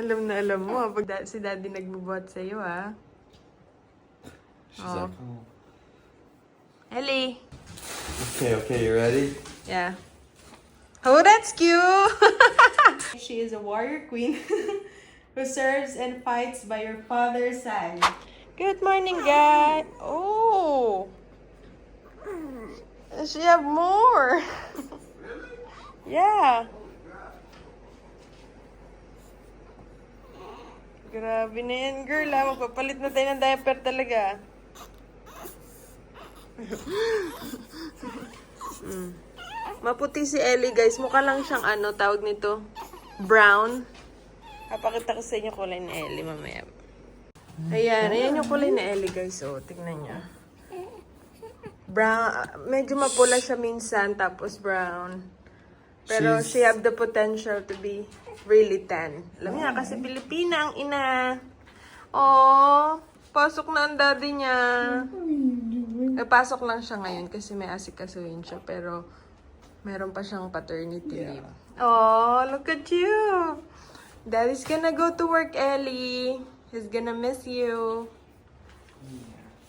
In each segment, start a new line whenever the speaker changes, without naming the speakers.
alam mo, pag si Daddy nagbubuhat sa'yo, ha?
She's like, oh.
Ellie.
Okay, you ready?
Yeah. Oh, that's cute! She is a warrior queen who serves and fights by your father's side. Good morning, guys. Oh! She have more. Yeah. Grabe na yan, girl. Magpapalit na tayo ng diaper talaga. Maputi si Ellie, guys. Mukha lang siyang tawag nito, brown. Papakita ko sa inyo kulay ni Ellie mamaya. Ayan yung kulay ni Ellie, guys. Oh, tingnan niyo. Brown, medyo mapula siya minsan, tapos brown. Pero she have the potential to be really tan. Alam niya, kasi Pilipina ang ina. Oh, pasok na ang daddy niya. Pasok lang siya ngayon kasi may asikasuhin siya. Pero meron pa siyang paternity leave. Oh, look at you. Daddy's gonna go to work, Ellie. He's gonna miss you.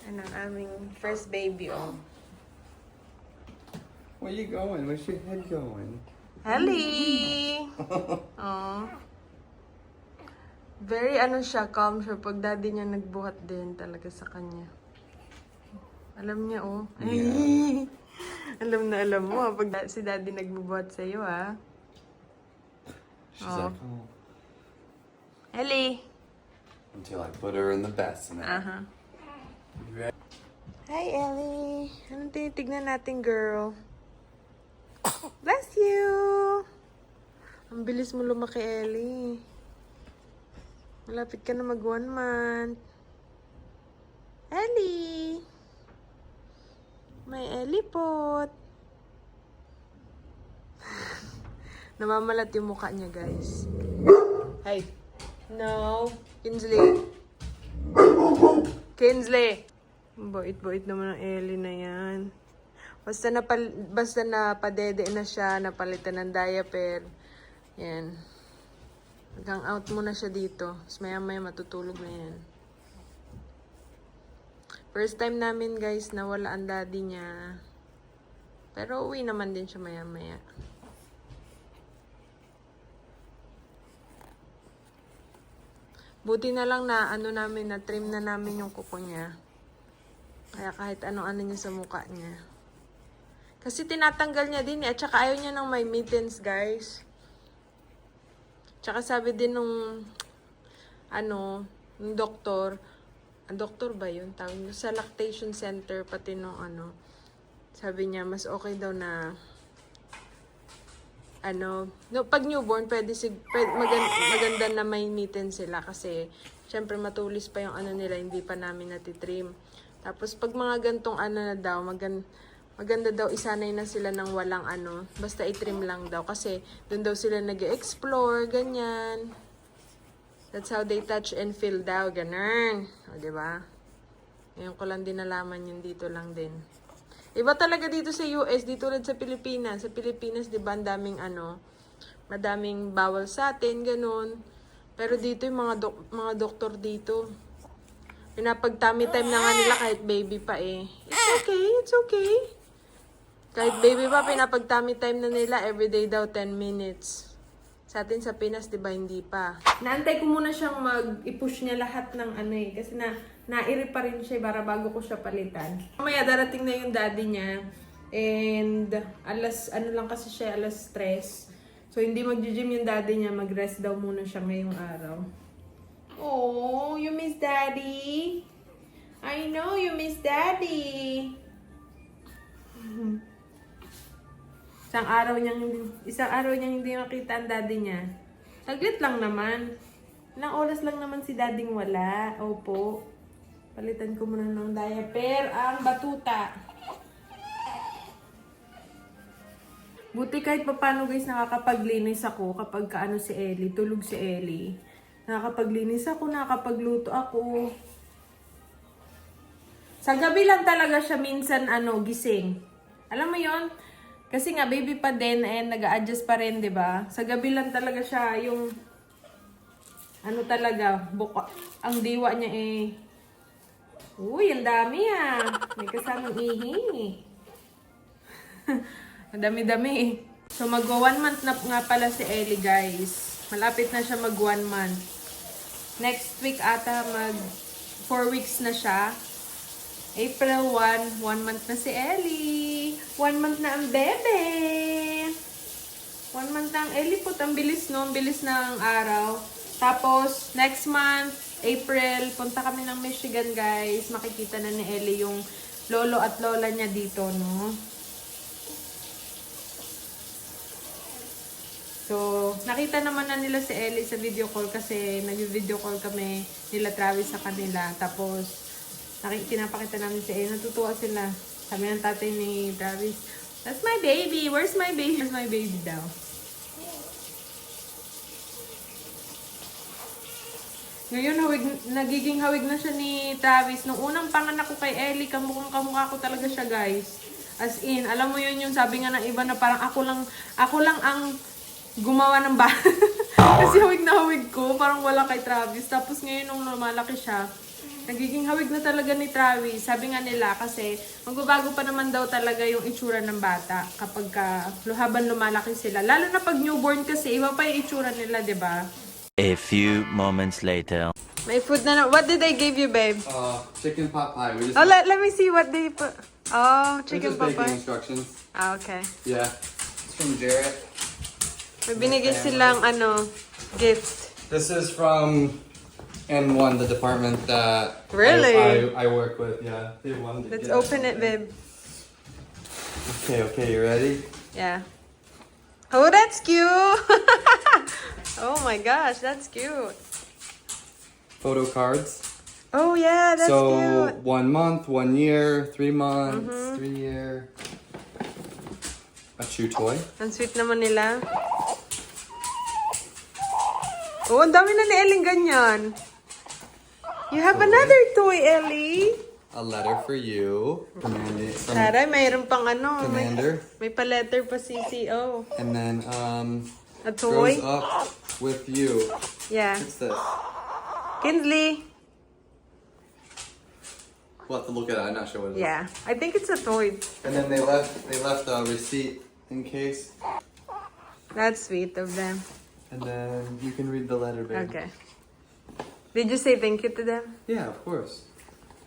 And ang aming first baby, oh.
Where you going? Where's your head going?
Ellie! Oh. Very siya, calm siya. Pag daddy niya nagbuhat din talaga sa kanya. Alam niya, oh.
Yeah.
alam mo, pag si daddy nagbubuhat sa'yo, ha?
She's like, oh.
Ellie!
Until I put her in the bassinet. You ready?
Hi, Ellie. Anong tinitignan natin, girl? Bless you! Ang bilis mo lumaki, Ellie. Malapit ka na mag 1 month. Ellie! May Ellie pot. Namamalat yung mukha niya, guys. Hey! No! Kinsley! Kinsley! Bait-bait naman ang Ellie na yan. Basta napadede na siya, napalitan ng diaper. Yan. Hanggang out muna siya dito. Tapos maya-maya matutulog na yan. First time namin, guys, na wala ang daddy niya. Pero uwi naman din siya maya-maya. Buti na lang na namin, na trim na namin yung kuko niya. Kaya kahit ano-ano niya sa mukha niya. Kasi tinatanggal niya din at saka ayaw niya ng may mittens, guys. Tsaka sabi din nung doktor, ang doktor ba yun? Tawag niyo sa lactation center, pati nung sabi niya mas okay daw na pag newborn maganda na may mittens sila kasi syempre matulis pa yung nila, hindi pa namin natitrim. Tapos pag mga gantong na daw, maganda daw isanay na sila ng walang basta itrim lang daw kasi doon daw sila nag-explore, ganyan. That's how they touch and feel daw, ganun. O, diba? Ngayon ko lang din nalaman yun, dito lang din. Iba talaga dito sa US, dito ulit sa Pilipinas. Sa Pilipinas, diba, ang daming madaming bawal sa atin, ganun. Pero dito yung mga doktor dito, pinapag-tummy time na nga nila kahit baby pa eh. It's okay. Kahit baby pa, pinapag-tummy time na nila everyday daw 10 minutes. Sa atin sa Pinas, diba, hindi pa. Naantay ko muna siyang i-push niya lahat ng kasi nairi pa rin siya para bago ko siya palitan. Mamaya darating na yung daddy niya. And lang kasi siya, alas 3. So hindi mag-gym yung daddy niya, mag-rest daw muna siya ngayong araw. Oh, you miss daddy? I know you miss daddy. Isang araw niyang hindi nakita ang daddy niya. Saglit lang naman. Ilang oras lang naman si dadding wala. Opo. Palitan ko muna ng diaper ang batuta. Buti kahit papano, guys, nakakapaglinis ako kapag si Ellie, tulog si Ellie. Nakakapaglinis ako, nakakapagluto ako. Sa gabi lang talaga siya minsan gising. Alam mo yon? Kasi nga baby pa din and nag-a-adjust pa rin, 'di ba? Sa gabi lang talaga siya yung ano talaga, ang diwa niya uy, ang dami May kasamang ihi. Ang dami-dami So, magwa 1 month na nga pala si Ellie, guys. Malapit na siya mag 1 month. Next week ata 4 weeks na siya. April 1 month na si Ellie. 1 month na ang bebe. 1 month na ang Ellie po. Ang bilis, no? Ang bilis ng araw. Tapos, next month, April, punta kami ng Michigan, guys. Makikita na ni Ellie yung lolo at lola niya dito, no? So, nakita naman na nila si Ellie sa video call kasi nag-video call kami nila Travis sa kanila. Tapos, pinapakita namin si Ellie. Natutuwa sila. Sabi ng tatay ni Travis, "That's my baby. Where's my baby?" Where's my baby daw? Ngayon, nagiging hawig na siya ni Travis. Nung unang panganak ko kay Ellie, kamukha ko talaga siya, guys. As in, alam mo yun yung sabi nga ng iba na parang ako lang ang gumawa ng bahay. Kasi hawig na hawig ko, parang wala kay Travis. Tapos ngayon nung lumalaki siya, nagiging hawig na talaga ni Travis. Sabi nga nila kasi magbabago pa naman daw talaga yung itsura ng bata kapag habang lumalaki sila. Lalo na pag newborn kasi, iba pa yung itsura nila, di ba?
A few moments later.
May food na. What did they give you, babe?
Chicken pot pie. We just
Let me see what they put. Oh, chicken
baking
papa.
instructions.
Okay.
Yeah. It's from Jarrett.
May binigay silang gift.
This is from N1, the department that
Really?
I work with. Yeah. They wanted to
Let's
get
open it,
something.
babe.
Okay, you ready?
Yeah. Oh, that's cute. Oh my gosh, that's cute.
Photo cards.
Oh yeah, that's
So
cute.
1 month, 1 year, 3 months, 3 year. A chew toy.
Ang sweet naman nila. Oh, ang dami na ni Ellie ganyan. You have another toy, Ellie.
A letter for you. Commander.
Taray, mayroon pang
Commander.
May pa-letter pa CCO.
And then
A toy?
grows up with you.
Yeah.
What's this?
Kinsley.
We'll have to look at it. I'm not sure what it is.
Yeah. I think it's a toy.
And then they left a receipt in case.
That's sweet of them.
And then you can read the letter, babe.
Okay. Did you say thank you to them?
Yeah, of course.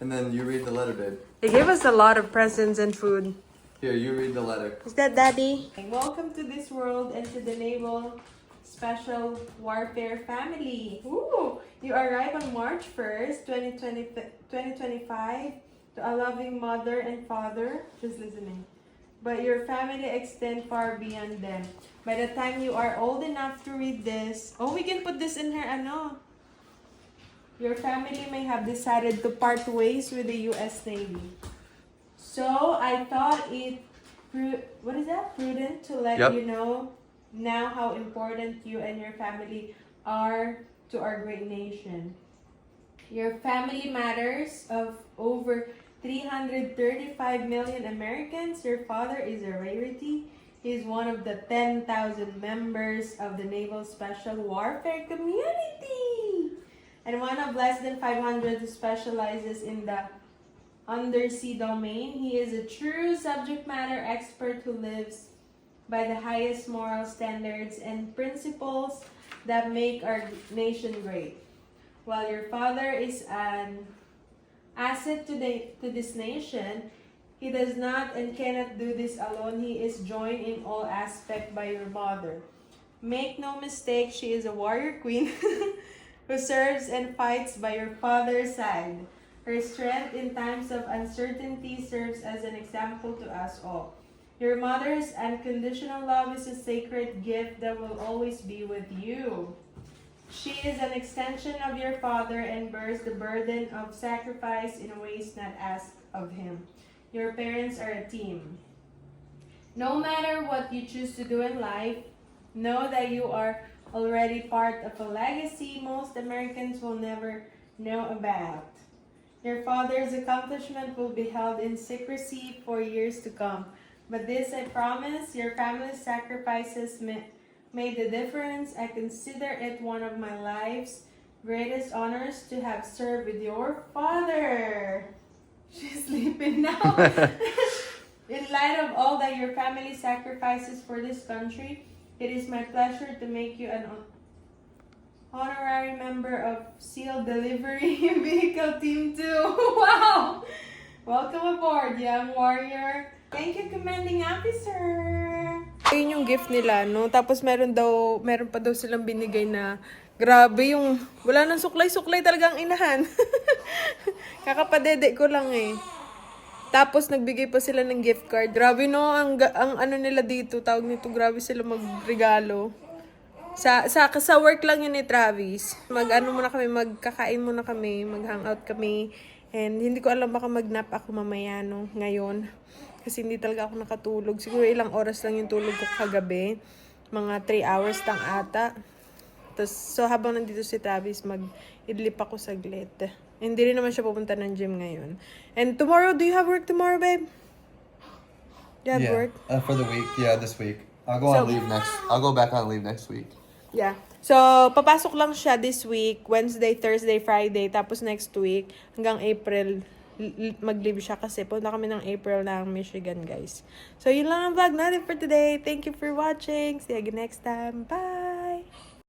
And then you read the letter, babe.
They gave us a lot of presents and food.
Here, you read the letter.
Is that Daddy? Welcome to this world and to the Naval Special Warfare family. Ooh! You arrive on March 1st, 2025 to a loving mother and father. Just listening. But your family extend far beyond them. By the time you are old enough to read this, we can put this in her Your family may have decided to part ways with the U.S. Navy. So, I thought it prudent to let
Yep.
you know now how important you and your family are to our great nation. Your family matters of over 335 million Americans. Your father is a rarity. He is one of the 10,000 members of the Naval Special Warfare community. And one of less than 500 who specializes in the undersea domain. He is a true subject matter expert who lives by the highest moral standards and principles that make our nation great. While your father is an asset to this nation, he does not and cannot do this alone. He is joined in all aspects by your mother. Make no mistake, she is a warrior queen who serves and fights by your father's side. Her strength in times of uncertainty serves as an example to us all. Your mother's unconditional love is a sacred gift that will always be with you. She is an extension of your father and bears the burden of sacrifice in ways not asked of him. Your parents are a team. No matter what you choose to do in life, know that you are already part of a legacy most Americans will never know about. Your father's accomplishment will be held in secrecy for years to come. But this I promise, your family's sacrifices made the difference. I consider it one of my life's greatest honors to have served with your father. She's sleeping now. In light of all that your family sacrifices for this country, it is my pleasure to make you an honorary member of SEAL Delivery Vehicle Team 2. Wow! Welcome aboard, young warrior. Thank you, Commanding Officer. Ayun yung gift nila, no? Tapos meron pa daw silang binigay na grabe yung, wala nang suklay-suklay talagang inahan. Kakapadede ko lang eh. Tapos nagbigay pa sila ng gift card. Grabe no, ang ano nila dito, tawag nito, grabe sila magregalo. Sa work lang yun ni Travis. Magkakain muna kami, mag-hangout kami. And hindi ko alam baka mag-nap ako mamaya no, ngayon. Kasi hindi talaga ako nakatulog. Siguro ilang oras lang yung tulog ko kagabi. Mga 3 hours lang ata. Tapos, so habang nandito si Travis, mag-idlip ako saglit. Hindi rin naman siya pupunta ng gym ngayon. And tomorrow, do you have work tomorrow, babe? You have work?
For the week. Yeah, this week. I'll go back on leave next week.
Yeah. So, papasok lang siya this week, Wednesday, Thursday, Friday, tapos next week, hanggang April, mag-leave siya kasi punta kami ng April ng Michigan, guys. So, yun lang ang vlog natin for today. Thank you for watching. See you again next time. Bye!